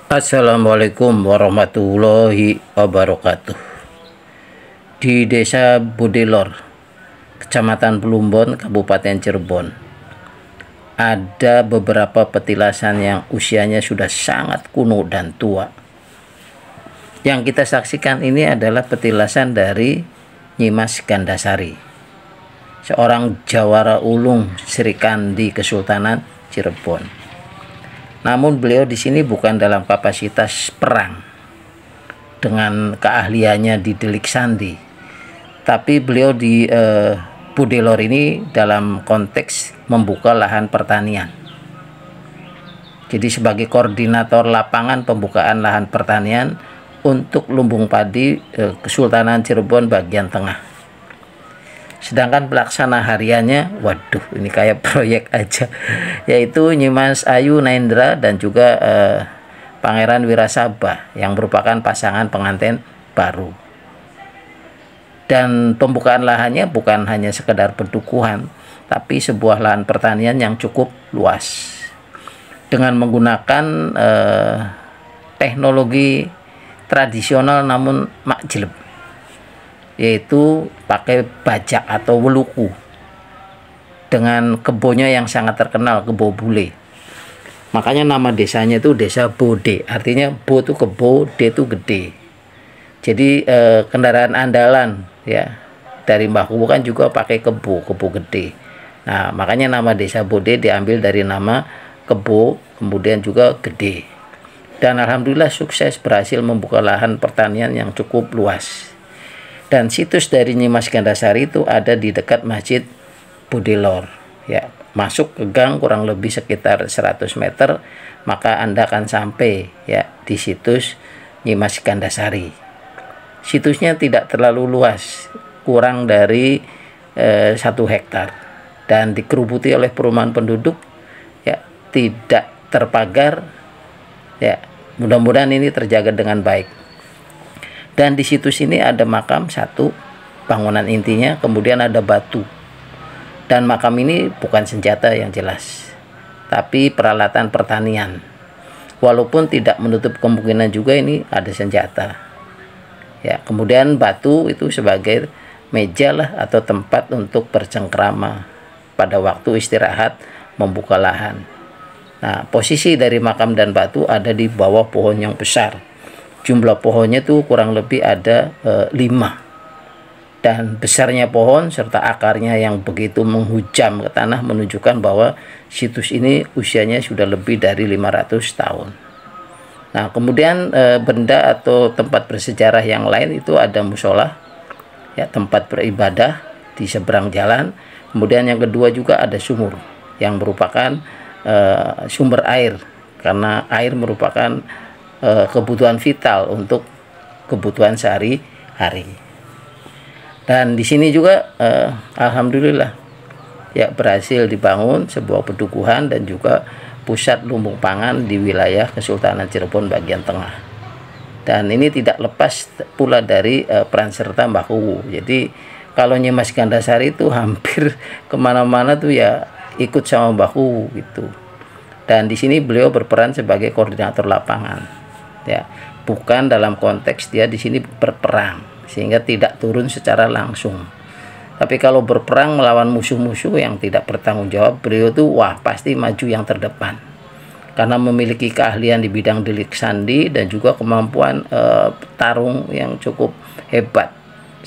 Assalamualaikum warahmatullahi wabarakatuh. Di Desa Budelor, Kecamatan Plumbon, Kabupaten Cirebon, ada beberapa petilasan yang usianya sudah sangat kuno dan tua. Yang kita saksikan ini adalah petilasan dari Nyimas Gandasari, seorang jawara ulung Sri Kandi Kesultanan Cirebon. Namun beliau di sini bukan dalam kapasitas perang dengan keahliannya di delik sandi, tapi beliau di Budelor ini dalam konteks membuka lahan pertanian. Jadi sebagai koordinator lapangan pembukaan lahan pertanian untuk lumbung padi Kesultanan Cirebon bagian tengah. Sedangkan pelaksana hariannya, waduh ini kayak proyek aja, yaitu Nyimas Ayu Naindra dan juga Pangeran Wirasabah yang merupakan pasangan pengantin baru. Dan pembukaan lahannya bukan hanya sekedar pendukuhan, tapi sebuah lahan pertanian yang cukup luas dengan menggunakan teknologi tradisional namun makjleb, yaitu pakai bajak atau weluku dengan kebunnya yang sangat terkenal, kebo bule. Makanya nama desanya itu Desa Bode, artinya bo itu kebo, de itu gede. Jadi kendaraan andalan ya dari Mbah Kubu kan juga pakai kebo gede. Nah makanya nama Desa Bode diambil dari nama kebo kemudian juga gede. Dan alhamdulillah sukses berhasil membuka lahan pertanian yang cukup luas. Dan situs dari Nyimas Gandasari itu ada di dekat Masjid Budelor ya. Masuk ke gang kurang lebih sekitar 100 meter, maka Anda akan sampai ya di situs Nyimas Gandasari. Situsnya tidak terlalu luas, kurang dari 1 hektar, dan dikerubuti oleh perumahan penduduk ya, tidak terpagar ya. Mudah-mudahan ini terjaga dengan baik. Dan di situs ini ada makam satu, bangunan intinya, kemudian ada batu. Dan makam ini bukan senjata yang jelas, tapi peralatan pertanian. Walaupun tidak menutup kemungkinan juga ini ada senjata. Ya, kemudian batu itu sebagai meja lah atau tempat untuk bercengkrama pada waktu istirahat membuka lahan. Nah, posisi dari makam dan batu ada di bawah pohon yang besar. Jumlah pohonnya itu kurang lebih ada 5, dan besarnya pohon serta akarnya yang begitu menghujam ke tanah menunjukkan bahwa situs ini usianya sudah lebih dari 500 tahun. Nah kemudian benda atau tempat bersejarah yang lain itu ada musola ya, tempat beribadah di seberang jalan. Kemudian yang kedua juga ada sumur yang merupakan sumber air, karena air merupakan kebutuhan vital untuk kebutuhan sehari-hari. Dan di sini juga alhamdulillah ya berhasil dibangun sebuah pedukuhan dan juga pusat lumbung pangan di wilayah Kesultanan Cirebon bagian tengah. Dan ini tidak lepas pula dari peran serta Mbah Kuwu. Jadi kalau Nyimas Gandasari itu hampir kemana-mana tuh ya ikut sama Mbah Kuwu gitu. Dan di sini beliau berperan sebagai koordinator lapangan. Ya, bukan dalam konteks dia di sini berperang sehingga tidak turun secara langsung. Tapi kalau berperang melawan musuh-musuh yang tidak bertanggung jawab, beliau tuh wah pasti maju yang terdepan. Karena memiliki keahlian di bidang delik sandi dan juga kemampuan tarung yang cukup hebat.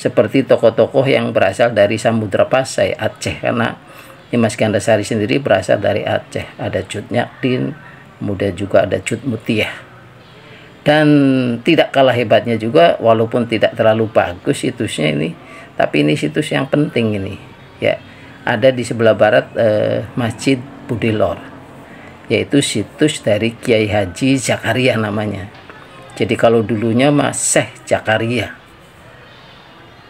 Seperti tokoh-tokoh yang berasal dari Samudra Pasai, Aceh, karena Nyimas Gandasari sendiri berasal dari Aceh. Ada Cut Nyakdin, kemudian juga ada Cut Mutiah. Dan tidak kalah hebatnya juga, walaupun tidak terlalu bagus situsnya ini, tapi ini situs yang penting ini ya. Ada di sebelah barat Masjid Budelor, yaitu situs dari Kiai Haji Zakaria namanya. Jadi kalau dulunya Syekh Zakaria.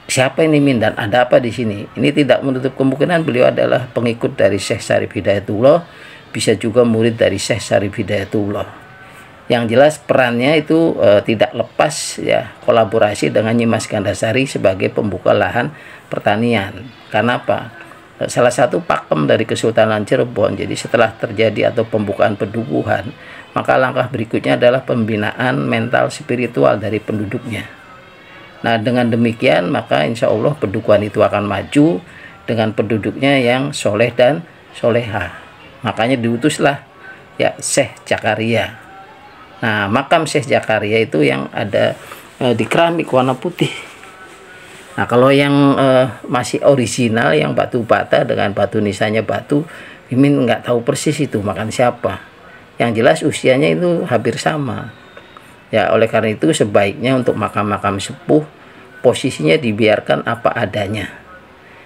Siapa ini Min dan ada apa di sini? Ini tidak menutup kemungkinan beliau adalah pengikut dari Syekh Syarif Hidayatullah, bisa juga murid dari Syekh Syarif Hidayatullah. Yang jelas perannya itu tidak lepas ya kolaborasi dengan Nyimas Gandasari sebagai pembuka lahan pertanian. Karena apa? Salah satu pakem dari Kesultanan Cirebon. Jadi setelah terjadi atau pembukaan pedukuhan, maka langkah berikutnya adalah pembinaan mental spiritual dari penduduknya. Nah, dengan demikian maka insya Allah Pedukuhan itu akan maju dengan penduduknya yang soleh dan soleha. Makanya diutuslah ya Syekh Zakaria. Nah, makam Syekh Zakaria itu yang ada di keramik warna putih. Nah, kalau yang masih original yang batu bata dengan batu nisannya batu, Mimin nggak tahu persis itu makan siapa. Yang jelas usianya itu hampir sama. Ya, oleh karena itu sebaiknya untuk makam-makam sepuh posisinya dibiarkan apa adanya.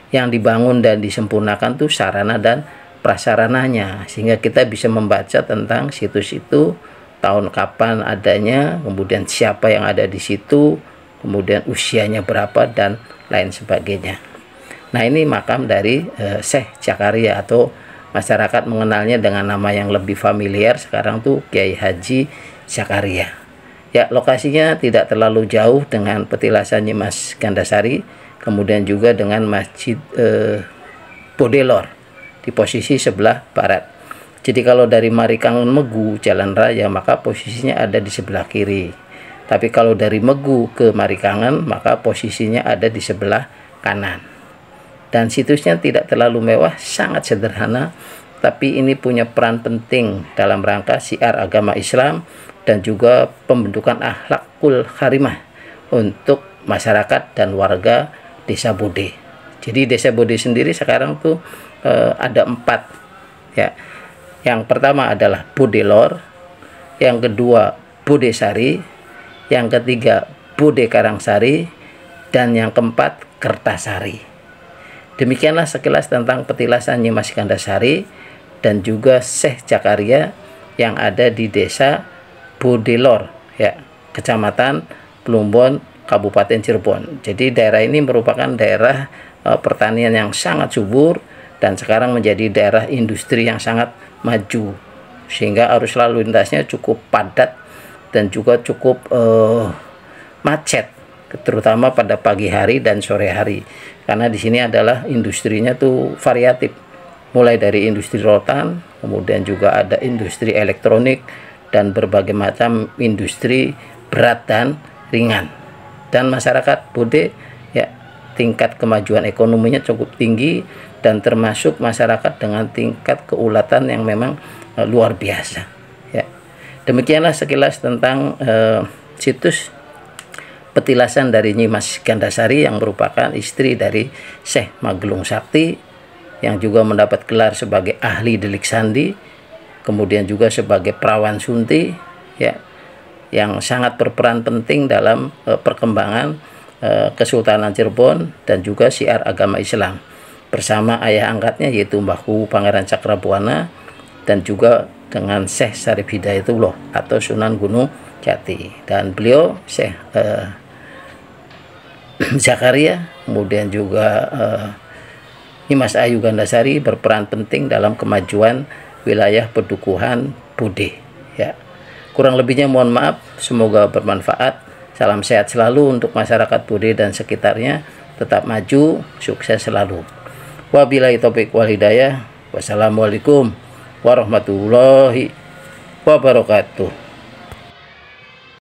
Yang dibangun dan disempurnakan tuh sarana dan prasarananya, sehingga kita bisa membaca tentang situs itu, tahun kapan adanya, kemudian siapa yang ada di situ, kemudian usianya berapa dan lain sebagainya. Nah, ini makam dari Syekh Zakaria, atau masyarakat mengenalnya dengan nama yang lebih familiar sekarang tuh Kiai Haji Zakaria. Ya, lokasinya tidak terlalu jauh dengan petilasan Nyimas Gandasari, kemudian juga dengan Masjid Bodelor di posisi sebelah barat. Jadi kalau dari Marikangen Megu Jalan Raya maka posisinya ada di sebelah kiri. Tapi kalau dari Megu ke Marikangen maka posisinya ada di sebelah kanan. Dan situsnya tidak terlalu mewah, sangat sederhana, tapi ini punya peran penting dalam rangka syiar agama Islam dan juga pembentukan akhlakul karimah untuk masyarakat dan warga Desa Bode. Jadi Desa Bode sendiri sekarang tuh ada 4 ya. Yang pertama adalah Bodelor, yang kedua Bodesari, yang ketiga Bode Karangsari, dan yang keempat Kertasari. Demikianlah sekilas tentang petilasan Nyimas Gandasari dan juga Syekh Zakaria yang ada di Desa Bodelor ya, Kecamatan Plumbon, Kabupaten Cirebon. Jadi daerah ini merupakan daerah pertanian yang sangat subur dan sekarang menjadi daerah industri yang sangat maju, sehingga arus lalu lintasnya cukup padat dan juga cukup macet, terutama pada pagi hari dan sore hari, karena di sini adalah industrinya tuh variatif, mulai dari industri rotan, kemudian juga ada industri elektronik dan berbagai macam industri berat dan ringan. Dan masyarakat Bode ya, tingkat kemajuan ekonominya cukup tinggi dan termasuk masyarakat dengan tingkat keulatan yang memang luar biasa ya. Demikianlah sekilas tentang situs petilasan dari Nyimas Gandasari yang merupakan istri dari Syekh Magelung Sakti, yang juga mendapat gelar sebagai ahli delik sandi, kemudian juga sebagai perawan sunti ya, yang sangat berperan penting dalam perkembangan Kesultanan Cirebon dan juga syiar agama Islam, bersama ayah angkatnya yaitu Mbahku Pangeran Cakrabuana, dan juga dengan Syekh Syarif Hidayatullah atau Sunan Gunung Jati. Dan beliau Syekh Zakaria, kemudian juga Nyimas Ayu Gandasari berperan penting dalam kemajuan wilayah Pedukuhan Bode ya. Kurang lebihnya mohon maaf, semoga bermanfaat. Salam sehat selalu untuk masyarakat Bode dan sekitarnya, tetap maju, sukses selalu. Wabillahi taufiq wal hidayah. Wassalamualaikum warahmatullahi wabarakatuh.